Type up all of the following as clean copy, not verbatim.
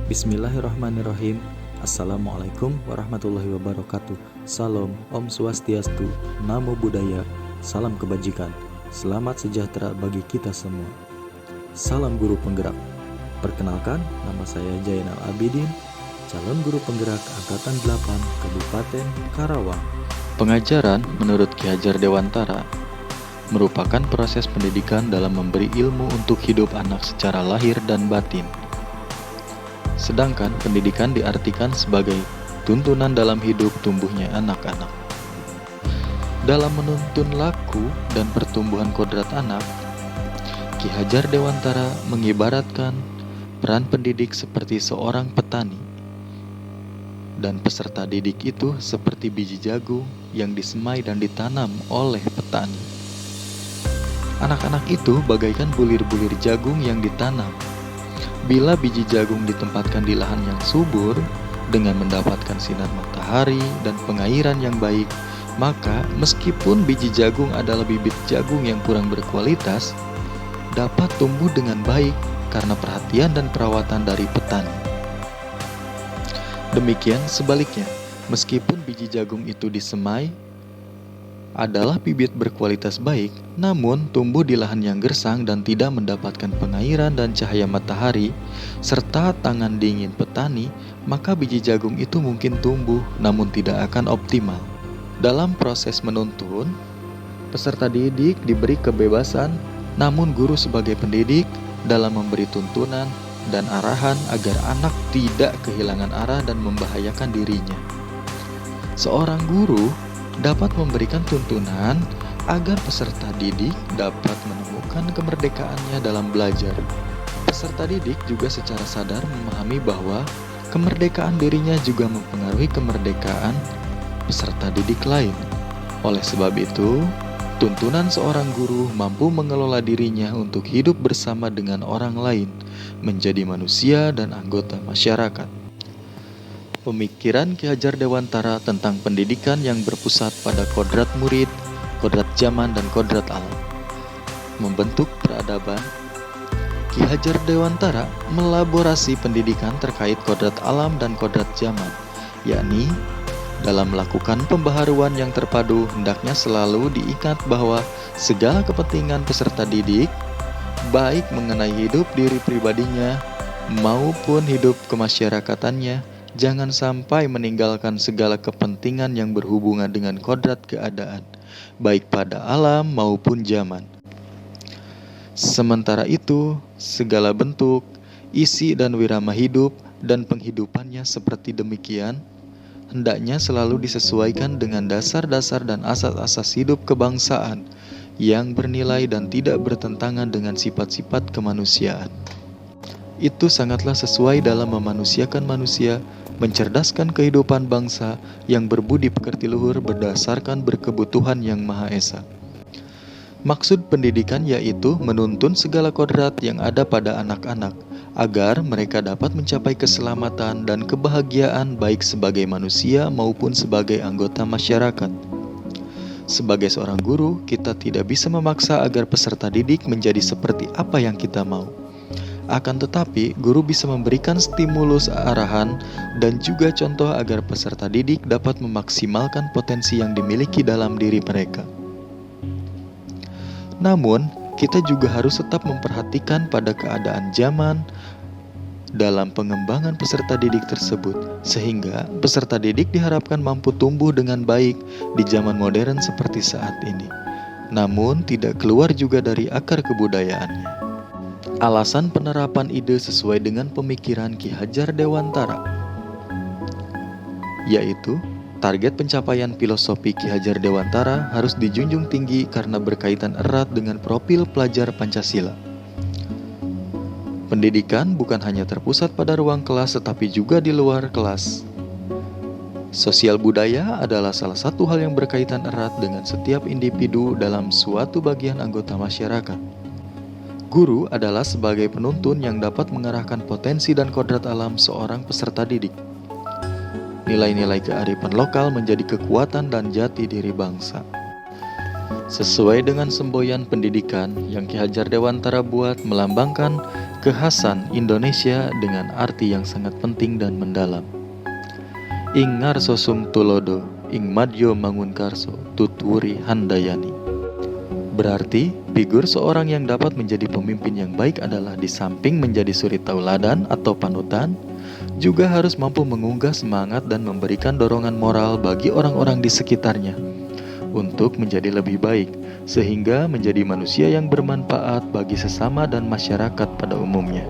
Bismillahirrahmanirrahim. Assalamualaikum warahmatullahi wabarakatuh. Salam, Om Swastiastu, Namo Buddhaya, salam kebajikan, selamat sejahtera bagi kita semua. Salam guru penggerak. Perkenalkan, nama saya Jainal Abidin, calon guru penggerak Angkatan 8 Kabupaten Karawang. Pengajaran menurut Ki Hajar Dewantara merupakan proses pendidikan dalam memberi ilmu untuk hidup anak secara lahir dan batin. Sedangkan pendidikan diartikan sebagai tuntunan dalam hidup tumbuhnya anak-anak. Dalam menuntun laku dan pertumbuhan kodrat anak, Ki Hajar Dewantara mengibaratkan peran pendidik seperti seorang petani. Dan peserta didik itu seperti biji jagung yang disemai dan ditanam oleh petani. Anak-anak itu bagaikan bulir-bulir jagung yang ditanam. Bila biji jagung ditempatkan di lahan yang subur dengan mendapatkan sinar matahari dan pengairan yang baik, maka meskipun biji jagung adalah bibit jagung yang kurang berkualitas, dapat tumbuh dengan baik karena perhatian dan perawatan dari petani. Demikian sebaliknya, meskipun biji jagung itu disemai adalah bibit berkualitas baik, namun tumbuh di lahan yang gersang dan tidak mendapatkan pengairan dan cahaya matahari, serta tangan dingin petani, maka biji jagung itu mungkin tumbuh, namun tidak akan optimal. Dalam proses menuntun, peserta didik diberi kebebasan, namun guru sebagai pendidik dalam memberi tuntunan dan arahan agar anak tidak kehilangan arah dan membahayakan dirinya. Seorang guru dapat memberikan tuntunan agar peserta didik dapat menemukan kemerdekaannya dalam belajar. Peserta didik juga secara sadar memahami bahwa kemerdekaan dirinya juga mempengaruhi kemerdekaan peserta didik lain. Oleh sebab itu, tuntunan seorang guru mampu mengelola dirinya untuk hidup bersama dengan orang lain, menjadi manusia dan anggota masyarakat. Pemikiran Ki Hajar Dewantara tentang pendidikan yang berpusat pada kodrat murid, kodrat zaman, dan kodrat alam. Membentuk peradaban, Ki Hajar Dewantara melaborasi pendidikan terkait kodrat alam dan kodrat zaman, yakni dalam melakukan pembaharuan yang terpadu hendaknya selalu diingat bahwa segala kepentingan peserta didik, baik mengenai hidup diri pribadinya maupun hidup kemasyarakatannya, jangan sampai meninggalkan segala kepentingan yang berhubungan dengan kodrat keadaan, baik pada alam maupun zaman. Sementara itu, segala bentuk, isi dan wirama hidup dan penghidupannya seperti demikian, hendaknya selalu disesuaikan dengan dasar-dasar dan asas-asas hidup kebangsaan yang bernilai dan tidak bertentangan dengan sifat-sifat kemanusiaan. Itu sangatlah sesuai dalam memanusiakan manusia, mencerdaskan kehidupan bangsa yang berbudi pekerti luhur berdasarkan berkebutuhan yang Maha Esa. Maksud pendidikan yaitu menuntun segala kodrat yang ada pada anak-anak, agar mereka dapat mencapai keselamatan dan kebahagiaan baik sebagai manusia maupun sebagai anggota masyarakat. Sebagai seorang guru, kita tidak bisa memaksa agar peserta didik menjadi seperti apa yang kita mau. Akan tetapi, guru bisa memberikan stimulus arahan dan juga contoh agar peserta didik dapat memaksimalkan potensi yang dimiliki dalam diri mereka. Namun, kita juga harus tetap memperhatikan pada keadaan zaman dalam pengembangan peserta didik tersebut, sehingga peserta didik diharapkan mampu tumbuh dengan baik di zaman modern seperti saat ini, namun tidak keluar juga dari akar kebudayaannya. Alasan penerapan ide sesuai dengan pemikiran Ki Hajar Dewantara, yaitu target pencapaian filosofi Ki Hajar Dewantara harus dijunjung tinggi karena berkaitan erat dengan profil pelajar Pancasila. Pendidikan bukan hanya terpusat pada ruang kelas tetapi juga di luar kelas. Sosial budaya adalah salah satu hal yang berkaitan erat dengan setiap individu dalam suatu bagian anggota masyarakat. Guru adalah sebagai penuntun yang dapat mengarahkan potensi dan kodrat alam seorang peserta didik. Nilai-nilai kearifan lokal menjadi kekuatan dan jati diri bangsa. Sesuai dengan semboyan pendidikan yang Ki Hajar Dewantara buat melambangkan kekhasan Indonesia dengan arti yang sangat penting dan mendalam. Ing ngarso sum tulodo, ing madyo mangunkarso, tutwuri handayani. Berarti, figur seorang yang dapat menjadi pemimpin yang baik adalah di samping menjadi suri tauladan atau panutan, juga harus mampu mengunggah semangat dan memberikan dorongan moral bagi orang-orang di sekitarnya untuk menjadi lebih baik, sehingga menjadi manusia yang bermanfaat bagi sesama dan masyarakat pada umumnya.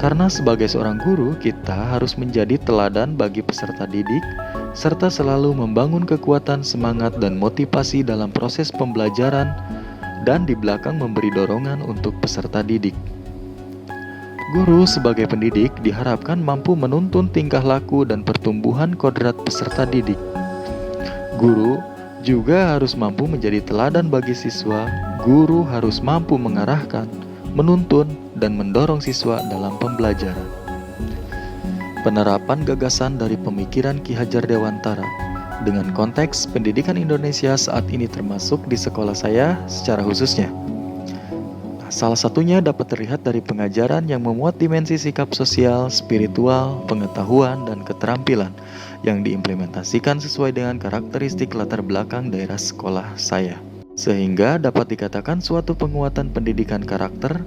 Karena sebagai seorang guru, kita harus menjadi teladan bagi peserta didik, serta selalu membangun kekuatan semangat dan motivasi dalam proses pembelajaran, dan di belakang memberi dorongan untuk peserta didik. Guru sebagai pendidik diharapkan mampu menuntun tingkah laku dan pertumbuhan kodrat peserta didik. Guru juga harus mampu menjadi teladan bagi siswa. Guru harus mampu mengarahkan, menuntun, dan mendorong siswa dalam pembelajaran. Penerapan gagasan dari pemikiran Ki Hajar Dewantara dengan konteks pendidikan Indonesia saat ini termasuk di sekolah saya secara khususnya. Salah satunya dapat terlihat dari pengajaran yang memuat dimensi sikap sosial, spiritual, pengetahuan, dan keterampilan yang diimplementasikan sesuai dengan karakteristik latar belakang daerah sekolah saya. Sehingga dapat dikatakan suatu penguatan pendidikan karakter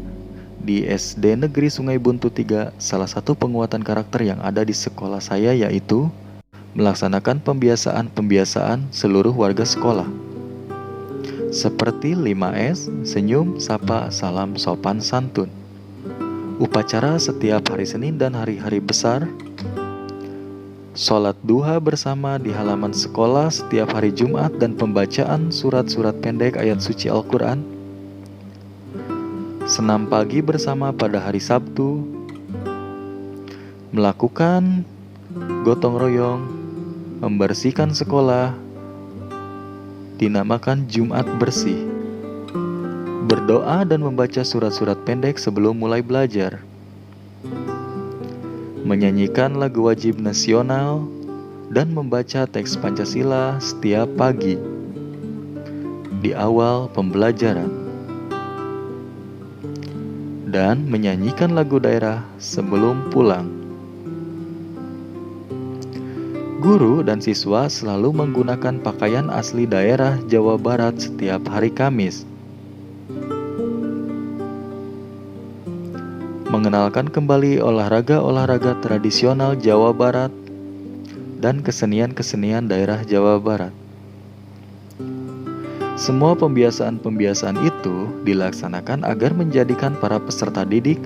di SD Negeri Sungai Buntu 3, salah satu penguatan karakter yang ada di sekolah saya yaitu melaksanakan pembiasaan seluruh warga sekolah. Seperti 5S, senyum, sapa, salam, sopan, santun. Upacara setiap hari Senin dan hari-hari besar. Sholat duha bersama di halaman sekolah setiap hari Jumat dan pembacaan surat-surat pendek ayat suci Al-Quran. Senam pagi bersama pada hari Sabtu. Melakukan gotong royong, membersihkan sekolah, dinamakan Jumat Bersih. Berdoa dan membaca surat-surat pendek sebelum mulai belajar. Menyanyikan lagu wajib nasional dan membaca teks Pancasila setiap pagi di awal pembelajaran. Dan menyanyikan lagu daerah sebelum pulang. Guru dan siswa selalu menggunakan pakaian asli daerah Jawa Barat setiap hari Kamis. Mengenalkan kembali olahraga-olahraga tradisional Jawa Barat dan kesenian-kesenian daerah Jawa Barat. Semua pembiasaan-pembiasaan itu dilaksanakan agar menjadikan para peserta didik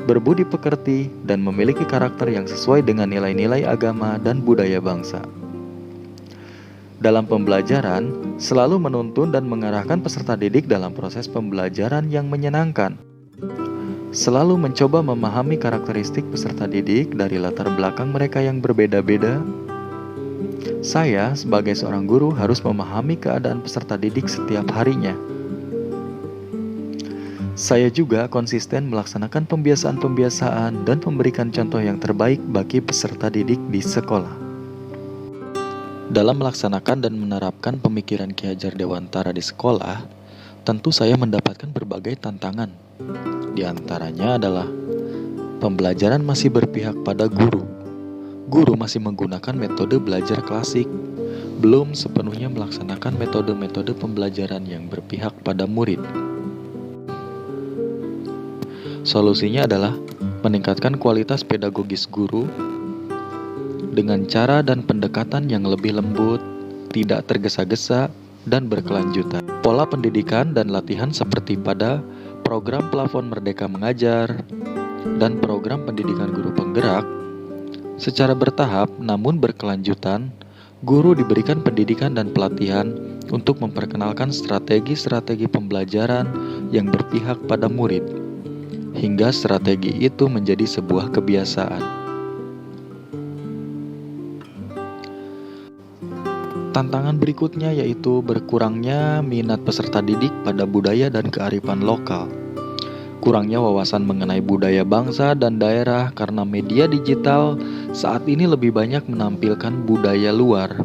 berbudi pekerti dan memiliki karakter yang sesuai dengan nilai-nilai agama dan budaya bangsa. Dalam pembelajaran, selalu menuntun dan mengarahkan peserta didik dalam proses pembelajaran yang menyenangkan. Selalu mencoba memahami karakteristik peserta didik dari latar belakang mereka yang berbeda-beda. Saya, sebagai seorang guru, harus memahami keadaan peserta didik setiap harinya. Saya juga konsisten melaksanakan pembiasaan-pembiasaan dan memberikan contoh yang terbaik bagi peserta didik di sekolah. Dalam melaksanakan dan menerapkan pemikiran Ki Hajar Dewantara di sekolah, tentu saya mendapatkan berbagai tantangan. Di antaranya adalah pembelajaran masih berpihak pada guru. Guru masih menggunakan metode belajar klasik, belum sepenuhnya melaksanakan metode-metode pembelajaran yang berpihak pada murid. Solusinya adalah meningkatkan kualitas pedagogis guru dengan cara dan pendekatan yang lebih lembut, tidak tergesa-gesa, dan berkelanjutan. Pola pendidikan dan latihan seperti pada program Plafon Merdeka Mengajar dan program pendidikan guru penggerak secara bertahap namun berkelanjutan. Guru diberikan pendidikan dan pelatihan untuk memperkenalkan strategi-strategi pembelajaran yang berpihak pada murid, hingga strategi itu menjadi sebuah kebiasaan. Tantangan berikutnya yaitu berkurangnya minat peserta didik pada budaya dan kearifan lokal. Kurangnya wawasan mengenai budaya bangsa dan daerah karena media digital saat ini lebih banyak menampilkan budaya luar.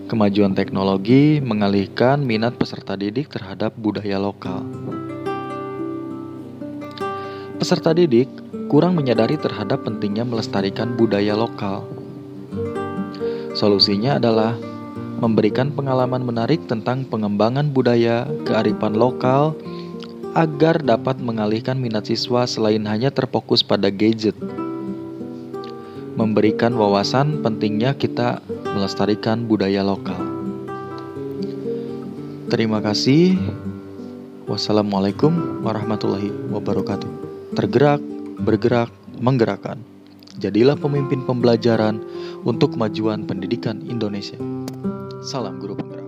Kemajuan teknologi mengalihkan minat peserta didik terhadap budaya lokal. Peserta didik kurang menyadari terhadap pentingnya melestarikan budaya lokal. Solusinya adalah memberikan pengalaman menarik tentang pengembangan budaya kearifan lokal agar dapat mengalihkan minat siswa selain hanya terfokus pada gadget. Memberikan wawasan pentingnya kita melestarikan budaya lokal. Terima kasih. Wassalamualaikum warahmatullahi wabarakatuh. Tergerak, bergerak, menggerakkan. Jadilah pemimpin pembelajaran untuk kemajuan pendidikan Indonesia. Salam guru penggerak.